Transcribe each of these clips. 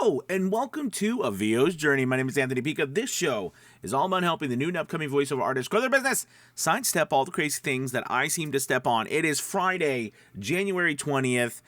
Hello, and welcome to A VO's Journey. My name is Anthony Pica. This show is all about helping the new and upcoming voiceover artists grow their business, sidestep all the crazy things that I seem to step on. It is Friday, January 20th,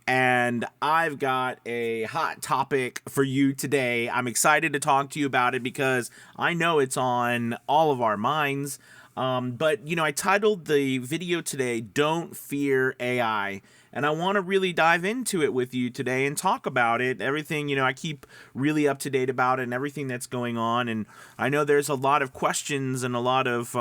and I've got a hot topic for you today. I'm excited to talk to you about it because I know it's on all of our minds. But I titled the video today, Don't Fear AI. And I want to really dive into it with you today and talk about it. Everything, I keep really up to date about it and everything that's going on. And I know there's a lot of questions and a lot of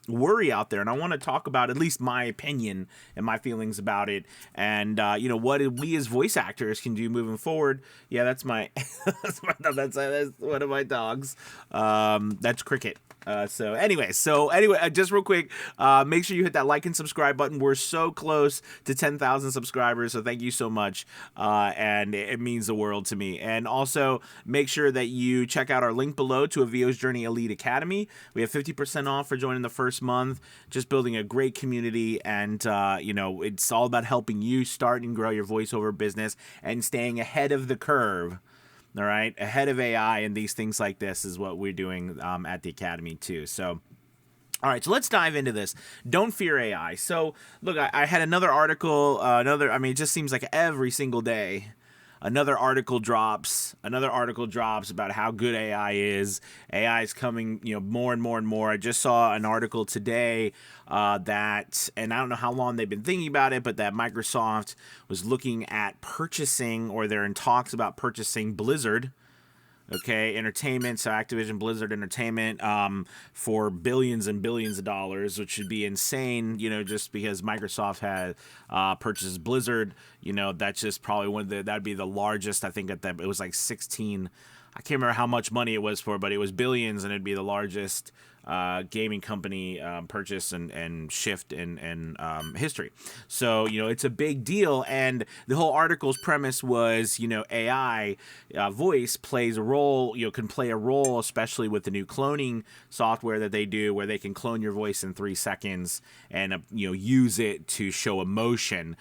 worry out there. And I want to talk about at least my opinion and my feelings about it. And, what we as voice actors can do moving forward. Yeah, that's that's one of my dogs. That's Cricket. Anyway, just real quick, make sure you hit that like and subscribe button. We're so close to 10,000 subscribers, so thank you so much, and it means the world to me. And also, make sure that you check out our link below to A VO's Journey Elite Academy. We have 50% off for joining the first month, just building a great community, and, it's all about helping you start and grow your voiceover business and staying ahead of the curve. All right, ahead of AI and these things like this is what we're doing at the Academy too. So, all right, so let's dive into this. Don't fear AI. So, look, I had another article, it just seems like every single day, another article drops about how good AI is. AI is coming, more and more and more. I just saw an article today that, and I don't know how long they've been thinking about it, but that Microsoft was looking at purchasing, or they're in talks about purchasing Blizzard. Okay, entertainment, so Activision Blizzard Entertainment, for billions and billions of dollars, which would be insane, just because Microsoft had purchased Blizzard. That's just probably that'd be the largest. I think it was like 16. I can't remember how much money it was for, but it was billions, and it'd be the largest gaming company purchase and shift in history. So, it's a big deal. And the whole article's premise was, AI voice plays a role, can play a role, especially with the new cloning software that they do, where they can clone your voice in 3 seconds and, use it to show emotion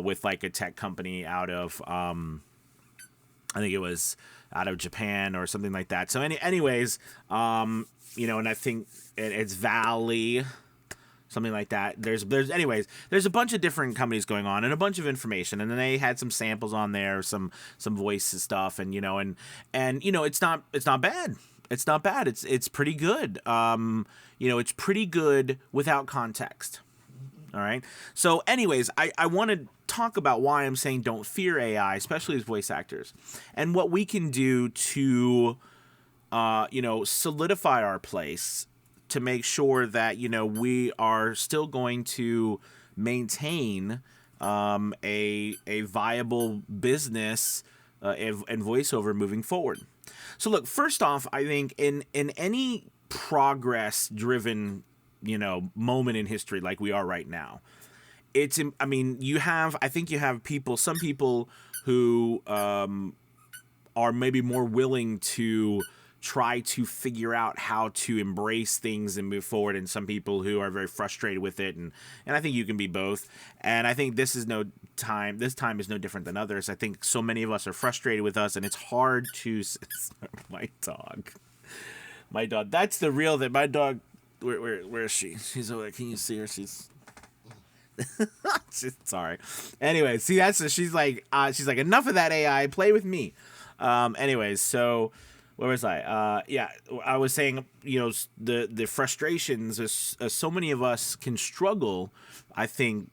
with like a tech company out of, I think it was out of Japan or something like that. So anyways, and I think it's Valley, something like that. There's a bunch of different companies going on and a bunch of information, and then they had some samples on there, some voice stuff, and it's not bad. It's not bad. It's pretty good. It's pretty good without context. All right. So anyways, I want to talk about why I'm saying don't fear AI, especially as voice actors, and what we can do to solidify our place to make sure that, we are still going to maintain a viable business and voiceover moving forward. So look, first off, I think in any progress-driven, moment in history like we are right now, you have some people who are maybe more willing to try to figure out how to embrace things and move forward, and some people who are very frustrated with it, and I think you can be both. And I think this time is no different than others. I think so many of us are frustrated with us, and it's hard to my dog, that's the real thing. My dog, where is she? She's over there. Can you see her? She's sorry. Anyway, see, she's like enough of that AI, play with me. Anyways, so where was I? I was saying, the frustrations is, so many of us can struggle, I think,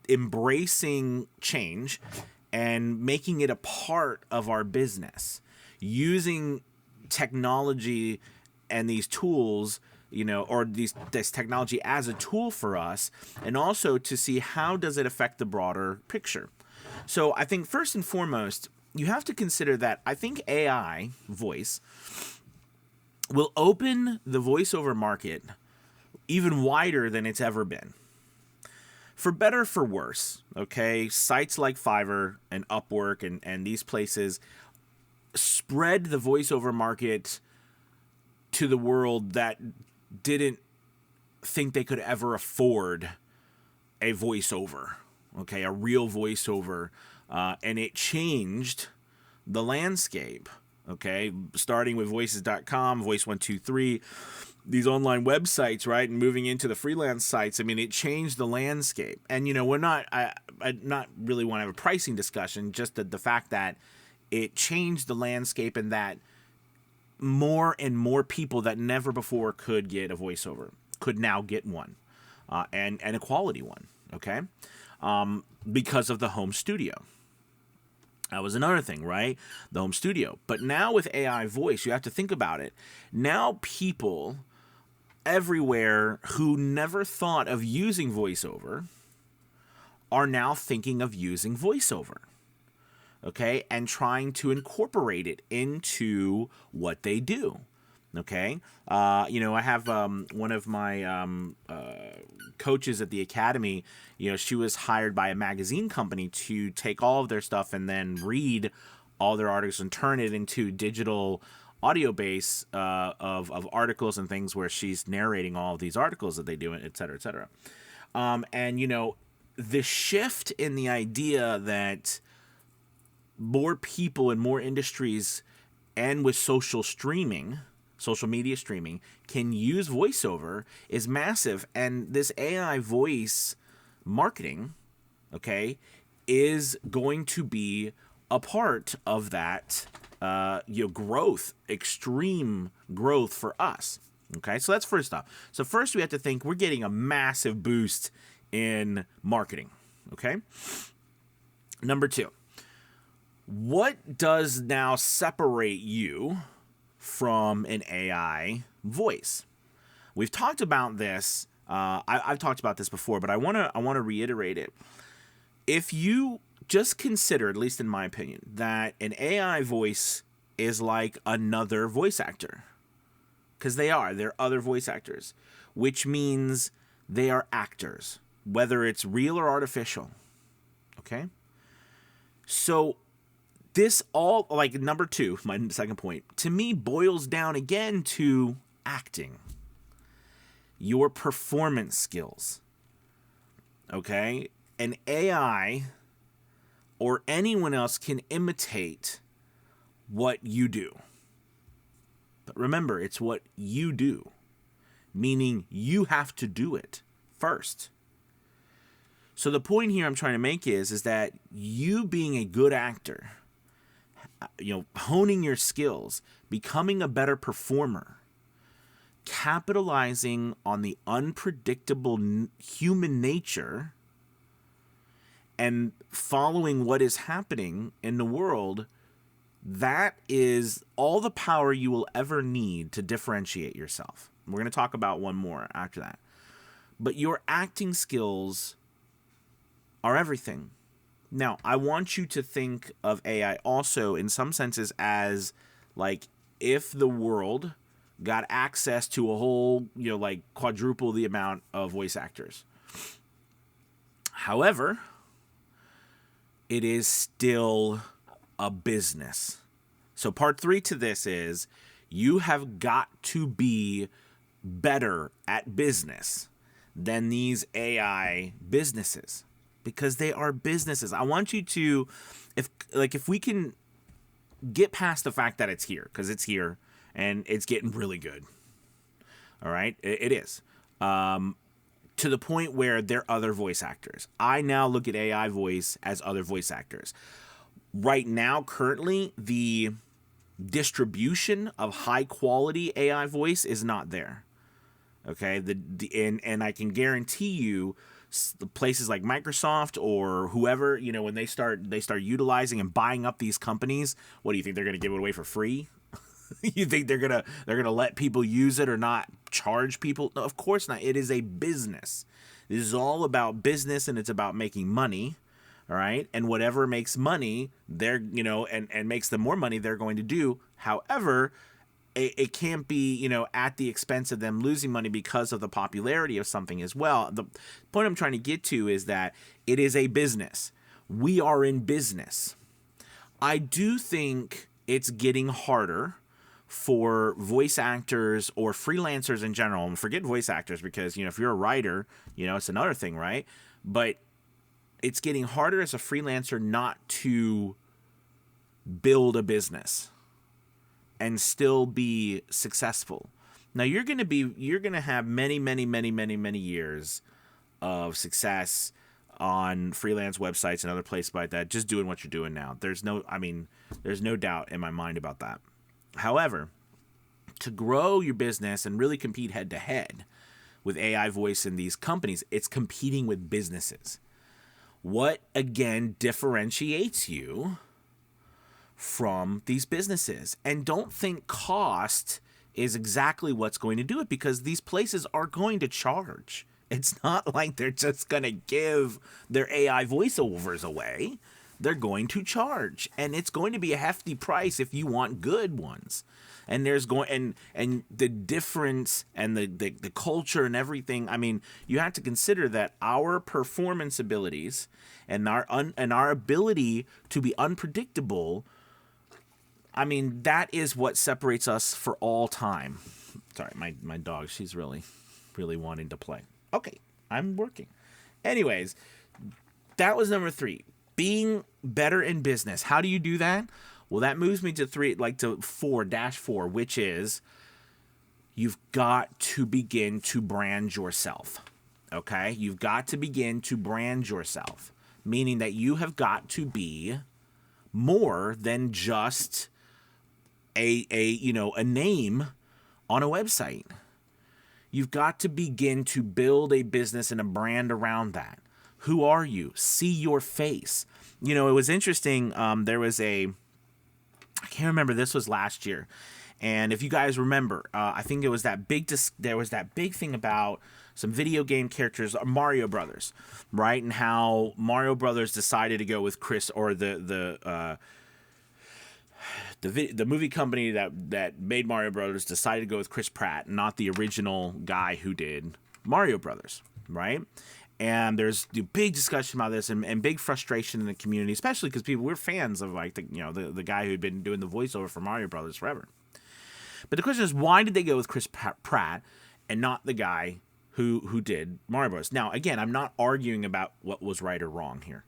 embracing change and making it a part of our business, using technology and these tools, or this technology as a tool for us, and also to see how does it affect the broader picture. So I think first and foremost, you have to consider that I think AI voice will open the voiceover market even wider than it's ever been. For better, for worse, okay? Sites like Fiverr and Upwork and these places spread the voiceover market to the world that didn't think they could ever afford a voiceover, okay? A real voiceover. And it changed the landscape, okay, starting with voices.com, voice123, these online websites, right, and moving into the freelance sites. I mean, it changed the landscape. And, we're not, I not really want to have a pricing discussion, just the fact that it changed the landscape and that more and more people that never before could get a voiceover could now get one, and a quality one, okay, because of the home studio. That was another thing, right? The home studio. But now with AI voice, you have to think about it. Now people everywhere who never thought of using voiceover are now thinking of using voiceover, okay, and trying to incorporate it into what they do. Okay, I have one of my coaches at the academy. She was hired by a magazine company to take all of their stuff and then read all their articles and turn it into digital audio base of articles and things where she's narrating all of these articles that they do, et cetera, et cetera. And the shift in the idea that more people in more industries and with social media streaming can use voiceover is massive. And this AI voice marketing, okay, is going to be a part of that growth, extreme growth for us. Okay, so that's first off. So first we have to think we're getting a massive boost in marketing. Okay. Number two, what does now separate you from an AI voice? We've talked about this. I've talked about this before, but I want to reiterate it. If you just consider, at least in my opinion, that an AI voice is like another voice actor, because they're other voice actors, which means they are actors, whether it's real or artificial. Okay? So this all, like number two, my second point, to me boils down again to acting. Your performance skills. Okay? An AI or anyone else can imitate what you do. But remember, it's what you do, meaning you have to do it first. So the point here I'm trying to make is that you being a good actor, honing your skills, becoming a better performer, capitalizing on the unpredictable human nature and following what is happening in the world, that is all the power you will ever need to differentiate yourself. We're going to talk about one more after that. But your acting skills are everything. Now, I want you to think of AI also in some senses as like if the world got access to a whole, quadruple the amount of voice actors. However, it is still a business. So part 3 to this is you have got to be better at business than these AI businesses, because they are businesses. I want you to, if we can get past the fact that it's here, because it's here and it's getting really good. All right, it is. To the point where they're other voice actors. I now look at AI voice as other voice actors. Right now, currently, the distribution of high quality AI voice is not there. Okay, and I can guarantee you, places like Microsoft or whoever, when they start utilizing and buying up these companies, what do you think they're going to give it away for free? You think they're gonna let people use it or not charge people? No, of course not. It is a business. This is all about business, and it's about making money. All right, and whatever makes money, they're and makes them more money, they're going to do. However, it can't be at the expense of them losing money because of the popularity of something as well. The point I'm trying to get to is that it is a business. We are in business. I do think it's getting harder for voice actors or freelancers in general, and forget voice actors because, if you're a writer, it's another thing, right? But it's getting harder as a freelancer not to build a business and still be successful. Now you're going to have many years of success on freelance websites and other places like that, just doing what you're doing now. There's no doubt in my mind about that. However, to grow your business and really compete head to head with AI voice in these companies, it's competing with businesses. What again differentiates you from these businesses? And don't think cost is exactly what's going to do it, because these places are going to charge. It's not like they're just going to give their AI voiceovers away. They're going to charge, and it's going to be a hefty price if you want good ones. And there's going and the difference and the culture and everything. I mean, you have to consider that our performance abilities and our ability to be unpredictable, I mean, that is what separates us for all time. Sorry, my dog, she's really wanting to play. Okay, I'm working. Anyways, that was number 3. Being better in business. How do you do that? Well, that moves me to 4-4, which is you've got to begin to brand yourself. Okay? You've got to begin to brand yourself, meaning that you have got to be more than just a name on a website. You've got to begin to build a business and a brand around that. Who are you? See your face. It was interesting. There was I can't remember, this was last year. And if you guys remember, I think it was there was that big thing about some video game characters, Mario Brothers, right? And how Mario Brothers decided to go with Chris, or the movie company that made Mario Brothers decided to go with Chris Pratt, not the original guy who did Mario Brothers, right? And there's a big discussion about this and big frustration in the community, especially because we're fans of the guy who'd been doing the voiceover for Mario Brothers forever. But the question is, why did they go with Chris Pratt and not the guy who did Mario Brothers? Now, again, I'm not arguing about what was right or wrong here.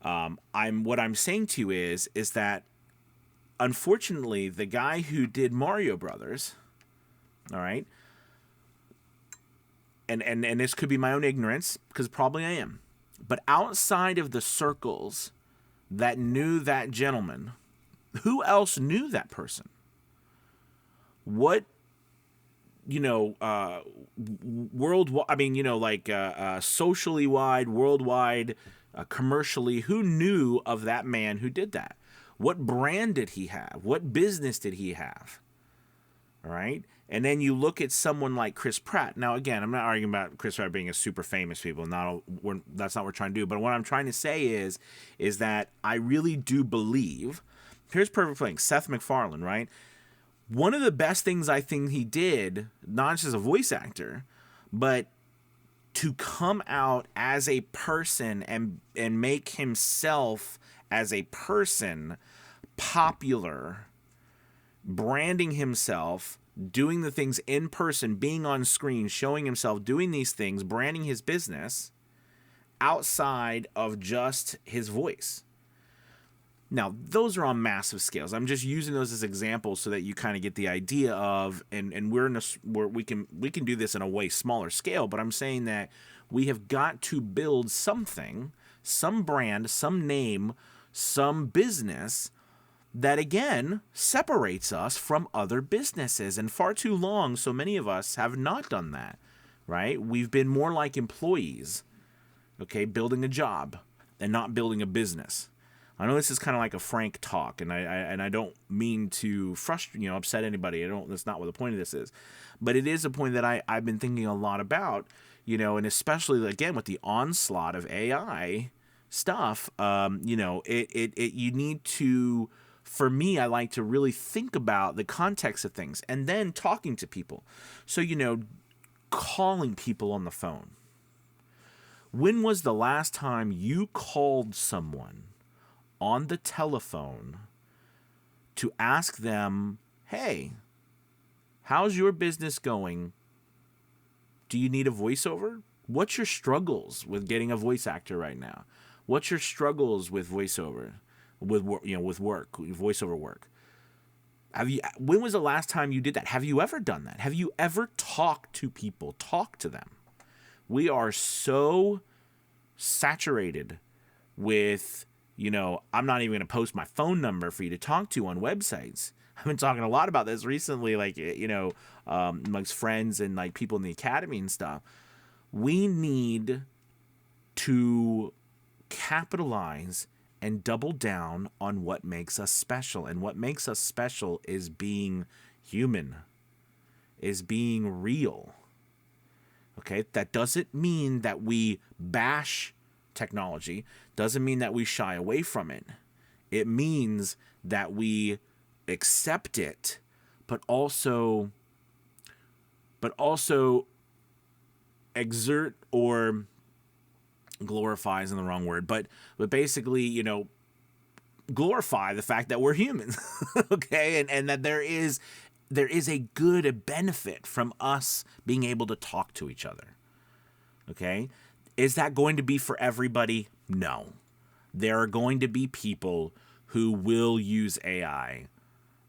What I'm saying to you is that unfortunately, the guy who did Mario Brothers, all right, and this could be my own ignorance, because probably I am, but outside of the circles that knew that gentleman, who else knew that person? What, worldwide, I mean, socially wide, worldwide, commercially, who knew of that man who did that? What brand did he have? What business did he have? All right. And then you look at someone like Chris Pratt. Now, again, I'm not arguing about Chris Pratt being a super famous people. That's not what we're trying to do. But what I'm trying to say is that I really do believe, here's perfect thing, Seth MacFarlane, right? One of the best things I think he did, not just as a voice actor, but to come out as a person and make himself as a person popular, branding himself, doing the things in person, being on screen, showing himself, doing these things, branding his business outside of just his voice. Now, those are on massive scales. I'm just using those as examples so that you kind of get the idea of, and where we can do this in a way smaller scale, but I'm saying that we have got to build something, some brand, some name, some business that, again, separates us from other businesses. And far too long, so many of us have not done that, right? We've been more like employees, okay, building a job and not building a business. I know this is kind of like a frank talk, and I don't mean to frustrate, upset anybody. That's not what the point of this is. But it is a point that I've been thinking a lot about, and especially, again, with the onslaught of AI stuff, you need to, for me, I like to really think about the context of things and then talking to people. So, calling people on the phone. When was the last time you called someone on the telephone to ask them, hey, how's your business going? Do you need a voiceover? What's your struggles with getting a voice actor right now? What's your struggles with voiceover? with work, voiceover work. When was the last time you did that? Have you ever done that? Have you ever talked to people? Talk to them. We are so saturated with, I'm not even going to post my phone number for you to talk to on websites. I've been talking a lot about this recently, like, amongst friends and like people in the academy and stuff. We need to capitalize and double down on what makes us special. And what makes us special is being human, is being real. Okay, that doesn't mean that we bash technology, doesn't mean that we shy away from it. It means that we accept it, but also exert, or glorify isn't the wrong word, but basically, glorify the fact that we're humans. Okay, and that there is a good benefit from us being able to talk to each other. Okay, is that going to be for everybody? No. There are going to be people who will use AI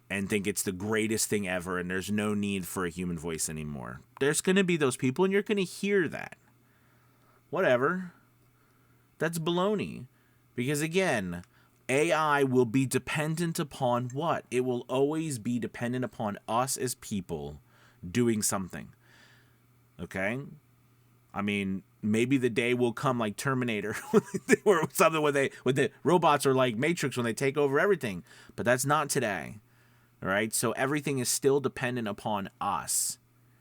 and think it's the greatest thing ever and there's no need for a human voice anymore. There's going to be those people, and you're going to hear that. Whatever. That's baloney. Because again, AI will be dependent upon what? It will always be dependent upon us as people doing something. Okay? I mean, maybe the day will come like Terminator or something when the robots are like Matrix when they take over everything. But that's not today. All right? So everything is still dependent upon us.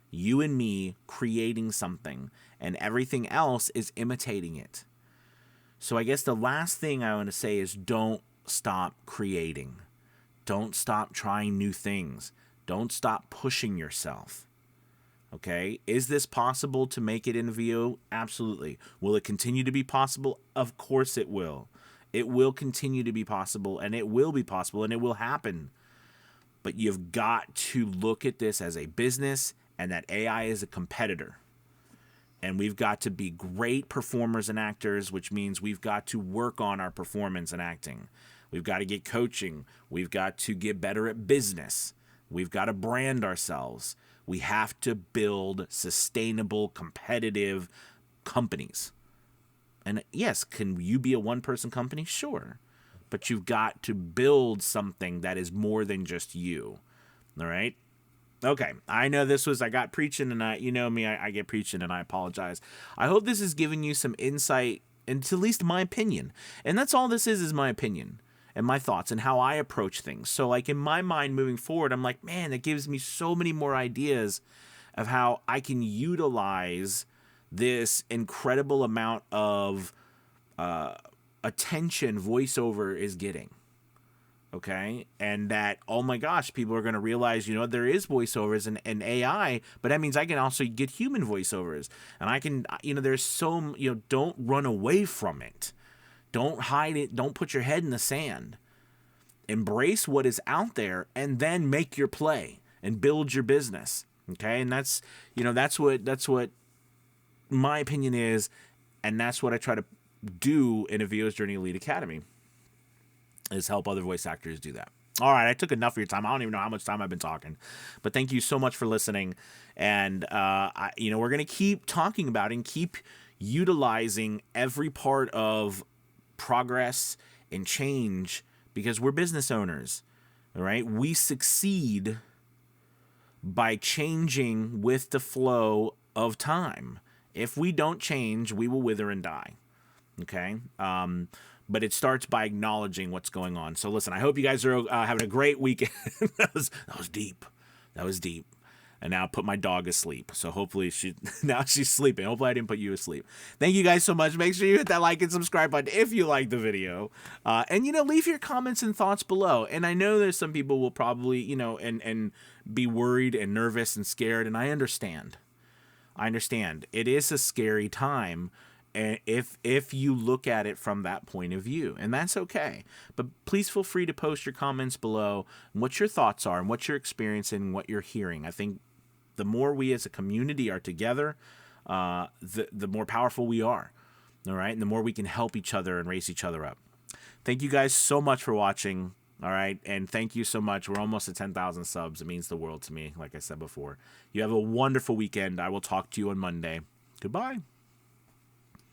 You and me creating something, and everything else is imitating it. So I guess the last thing I want to say is don't stop creating. Don't stop trying new things. Don't stop pushing yourself. Okay? Is this possible to make it in VO? Absolutely. Will it continue to be possible? Of course it will. It will continue to be possible, and it will be possible, and it will happen. But you've got to look at this as a business, and that AI is a competitor. And we've got to be great performers and actors, which means we've got to work on our performance and acting. We've got to get coaching. We've got to get better at business. We've got to brand ourselves. We have to build sustainable, competitive companies. And yes, can you be a one-person company? Sure. But you've got to build something that is more than just you. All right? Okay, I know I got preaching, and I get preaching, and I apologize. I hope this has given you some insight into at least my opinion. And that's all this is my opinion and my thoughts and how I approach things. So like in my mind moving forward, I'm like, man, it gives me so many more ideas of how I can utilize this incredible amount of attention voiceover is getting. Okay, and that, oh my gosh, people are going to realize, there is voiceovers and AI, but that means I can also get human voiceovers. And I can, there's so, don't run away from it. Don't hide it. Don't put your head in the sand. Embrace what is out there and then make your play and build your business. Okay, and that's what my opinion is, and that's what I try to do in a VO's Journey Elite Academy. Is help other voice actors do that. All right, I took enough of your time. I don't even know how much time I've been talking, but thank you so much for listening. And we're gonna keep talking about it and keep utilizing every part of progress and change because we're business owners. All right, we succeed by changing with the flow of time. If we don't change, we will wither and die. Okay. But it starts by acknowledging what's going on. So listen, I hope you guys are having a great weekend. That was deep. That was deep. And now I put my dog asleep. So hopefully now she's sleeping. Hopefully I didn't put you asleep. Thank you guys so much. Make sure you hit that like and subscribe button if you like the video. And leave your comments and thoughts below. And I know there's some people will probably, and be worried and nervous and scared. And I understand. It is a scary time. And if you look at it from that point of view, and that's okay. But please feel free to post your comments below and what your thoughts are and what you're experiencing and what you're hearing. I think the more we as a community are together, the more powerful we are. All right. And the more we can help each other and raise each other up. Thank you guys so much for watching. All right. And thank you so much. We're almost at 10,000 subs. It means the world to me, like I said before. You have a wonderful weekend. I will talk to you on Monday. Goodbye.